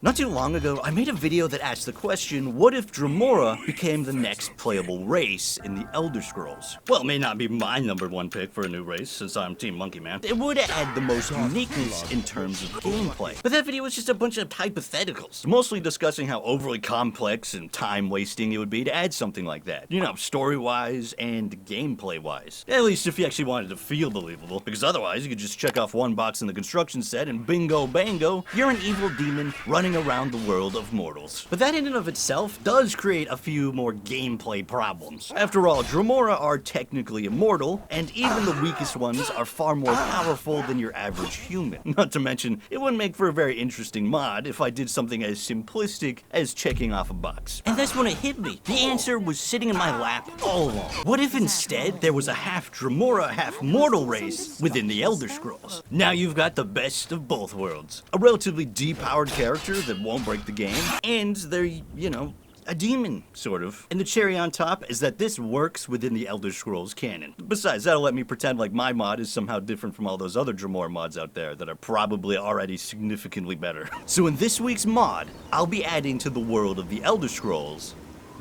Not too long ago, I made a video that asked the question, what if Dremora became the next playable race in the Elder Scrolls? Well, it may not be my #1 pick for a new race, since I'm Team Monkey Man. It would add the most uniqueness in terms of gameplay. But that video was just a bunch of hypotheticals, mostly discussing how overly complex and time-wasting it would be to add something like that. You know, story-wise and gameplay-wise. At least if you actually wanted to feel believable, because otherwise you could just check off one box in the construction set and bingo bango, you're an evil demon running around the world of mortals. But that in and of itself does create a few more gameplay problems. After all, Dremora are technically immortal, and even the weakest ones are far more powerful than your average human. Not to mention, it wouldn't make for a very interesting mod if I did something as simplistic as checking off a box. And that's when it hit me. The answer was sitting in my lap all along. What if instead there was a half Dremora, half mortal race within the Elder Scrolls? Now you've got the best of both worlds. A relatively depowered character that won't break the game, and they're, you know, a demon, sort of. And the cherry on top is that this works within the Elder Scrolls canon. Besides, that'll let me pretend like my mod is somehow different from all those other Dremora mods out there that are probably already significantly better. So in this week's mod, I'll be adding to the world of the Elder Scrolls,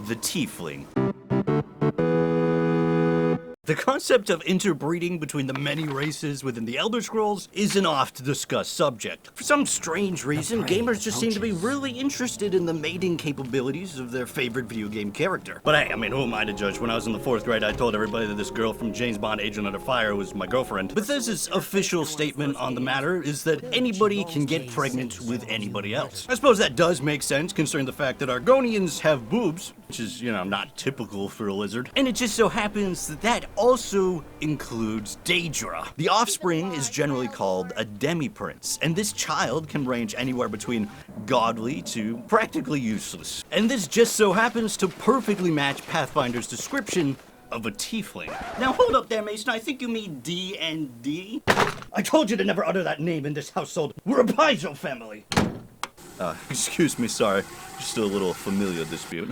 the Tiefling. The concept of interbreeding between the many races within the Elder Scrolls is an oft-discussed subject. For some strange reason, gamers just seem to be really interested in the mating capabilities of their favorite video game character. But hey, I mean, who am I to judge? When I was in the 4th grade, I told everybody that this girl from James Bond Agent Under Fire was my girlfriend. Bethesda's official statement on the matter is that anybody can get pregnant with anybody else. I suppose that does make sense, considering the fact that Argonians have boobs, which is, you know, not typical for a lizard. And it just so happens that that also includes Daedra. The offspring is generally called a DemiPrince, and this child can range anywhere between godly to practically useless. And this just so happens to perfectly match Pathfinder's description of a tiefling. Now hold up there, Mason, I think you mean D&D? I told you to never utter that name in this household. We're a Paizo family. Excuse me, sorry. Just a little familial dispute.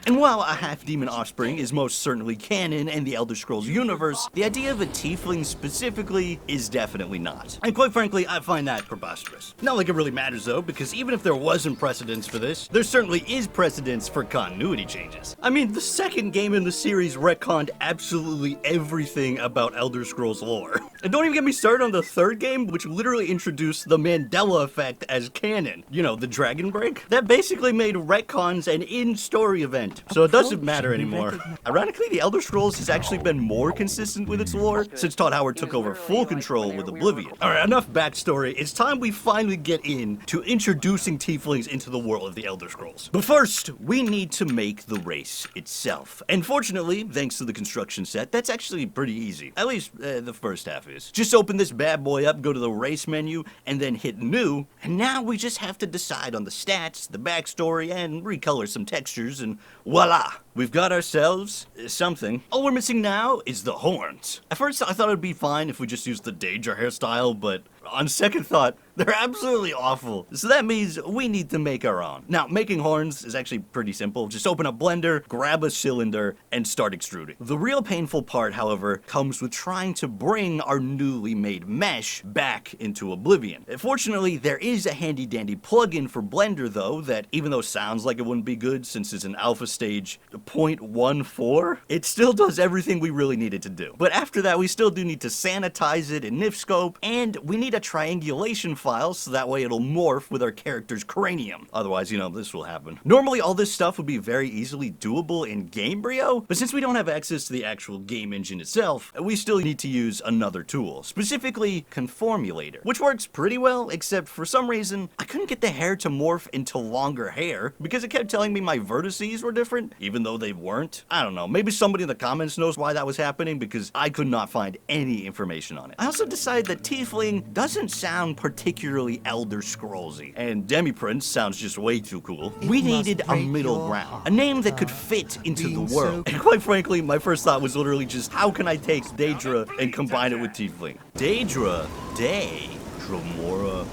And while a half-demon offspring is most certainly canon in the Elder Scrolls universe, the idea of a tiefling specifically is definitely not. And quite frankly, I find that preposterous. Not like it really matters though, because even if there wasn't precedence for this, there certainly is precedence for continuity changes. I mean, the second game in the series retconned absolutely everything about Elder Scrolls lore. And don't even get me started on the 3rd game, which literally introduced the Mandela effect as canon. You know, the Dragon Break? That basically made retcons an in-story event. So it doesn't matter anymore. Ironically, the Elder Scrolls has actually been more consistent with its lore since Todd Howard took over full control with Oblivion. Alright, enough backstory. It's time we finally get into introducing tieflings into the world of the Elder Scrolls. But first, we need to make the race itself. And fortunately, thanks to the construction set, that's actually pretty easy. At least, the first half is. Just open this bad boy up, go to the race menu, and then hit new, and now we just have to decide on the stats, the backstory, and recolor some textures, and voila! We've got ourselves something. All we're missing now is the horns. At first I thought it'd be fine if we just used the Daedra hairstyle, but on second thought, they're absolutely awful. So that means we need to make our own. Now, making horns is actually pretty simple. Just open a blender, grab a cylinder, and start extruding. The real painful part, however, comes with trying to bring our newly made mesh back into Oblivion. Fortunately, there is a handy-dandy plugin for Blender, though, that even though sounds like it wouldn't be good since it's an alpha stage 0.14, it still does everything we really needed to do. But after that, we still do need to sanitize it in NifScope, and we need a triangulation file so that way it'll morph with our character's cranium. Otherwise, you know, this will happen. Normally, all this stuff would be very easily doable in Gamebryo, but since we don't have access to the actual game engine itself, we still need to use another tool, specifically Conformulator, which works pretty well, except for some reason, I couldn't get the hair to morph into longer hair because it kept telling me my vertices were different, even though they weren't. I don't know, maybe somebody in the comments knows why that was happening because I could not find any information on it. I also decided that Tiefling doesn't sound particularly Elder Scrollsy, and DemiPrince sounds just way too cool. We needed a middle ground, a name that could fit into the world. And quite frankly, my first thought was literally just, how can I take Daedra and combine it with Tiefling? Daedra, Day, Dremora,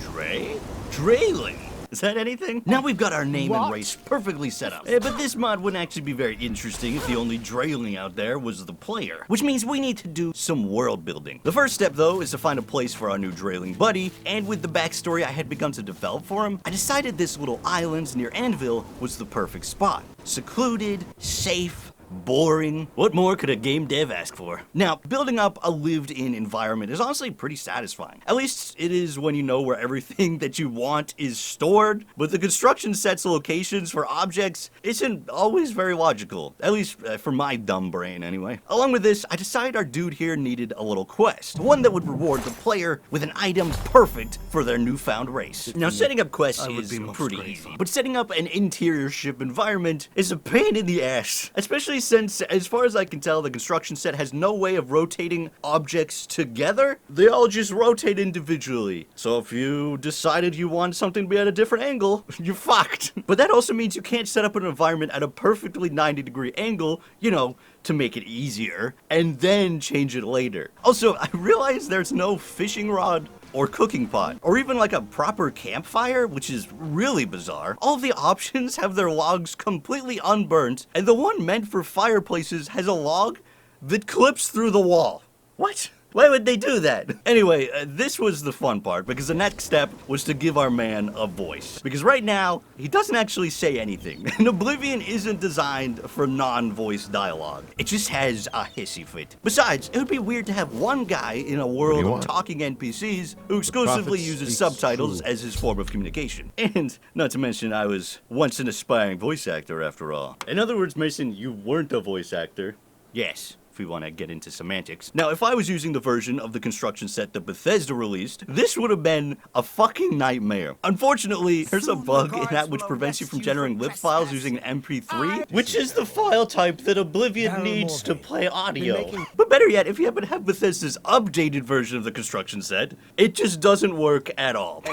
Dre? Drayling. Is that anything? Now we've got our name and race perfectly set up. But this mod wouldn't actually be very interesting if the only drailing out there was the player, which means we need to do some world building. The first step, though, is to find a place for our new drailing buddy, and with the backstory I had begun to develop for him, I decided this little island near Anvil was the perfect spot. Secluded, safe, boring. What more could a game dev ask for? Now, building up a lived-in environment is honestly pretty satisfying. At least it is when you know where everything that you want is stored, but the construction set's locations for objects isn't always very logical. At least for my dumb brain, anyway. Along with this, I decided our dude here needed a little quest. One that would reward the player with an item perfect for their newfound race. Now, setting up quests is pretty easy, but setting up an interior ship environment is a pain in the ass. Especially since, as far as I can tell, the construction set has no way of rotating objects together. They all just rotate individually. So if you decided you want something to be at a different angle, you're fucked. But that also means you can't set up an environment at a perfectly 90-degree angle, you know, to make it easier, and then change it later. Also, I realize there's no fishing rod or cooking pot, or even like a proper campfire, which is really bizarre. All of the options have their logs completely unburnt, and the one meant for fireplaces has a log that clips through the wall. What? Why would they do that? Anyway, this was the fun part, because the next step was to give our man a voice. Because right now, he doesn't actually say anything. And Oblivion isn't designed for non-voice dialogue. It just has a hissy fit. Besides, it would be weird to have one guy in a world of talking NPCs who exclusively uses subtitles as his form of communication. And not to mention, I was once an aspiring voice actor after all. In other words, Mason, you weren't a voice actor. Yes. We want to get into semantics. Now, if I was using the version of the construction set that Bethesda released, this would have been a fucking nightmare. Unfortunately, there's a bug in that which prevents you from generating lib files using an MP3, which is the file type that Oblivion needs to play audio. But better yet, if you happen to have Bethesda's updated version of the construction set, it just doesn't work at all.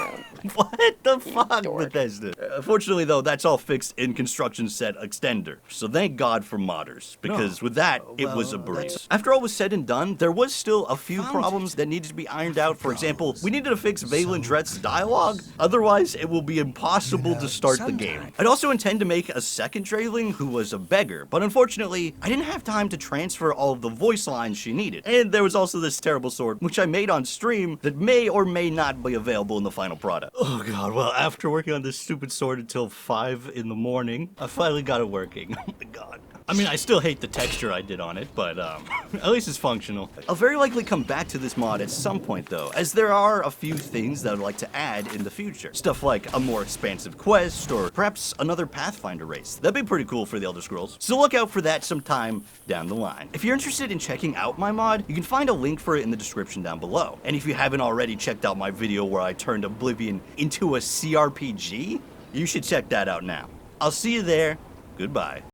What the fuck, Bethesda? Unfortunately, though, that's all fixed in construction set extender. So thank God for modders, because with that, it was a breeze. After all was said and done, there was still a few problems that needed to be ironed out. For example, we needed to fix Valen Dret's dialogue, otherwise it will be impossible to start the game. I'd also intend to make a second Drailing who was a beggar, but unfortunately, I didn't have time to transfer all of the voice lines she needed. And there was also this terrible sword, which I made on stream, that may or may not be available in the final product. Oh god, well, after working on this stupid sword until 5 in the morning, I finally got it working. Oh my god. I mean, I still hate the texture I did on it, but at least it's functional. I'll very likely come back to this mod at some point though, as there are a few things that I'd like to add in the future. Stuff like a more expansive quest, or perhaps another Pathfinder race. That'd be pretty cool for the Elder Scrolls. So look out for that sometime down the line. If you're interested in checking out my mod, you can find a link for it in the description down below. And if you haven't already checked out my video where I turned Oblivion into a CRPG, you should check that out now. I'll see you there. Goodbye.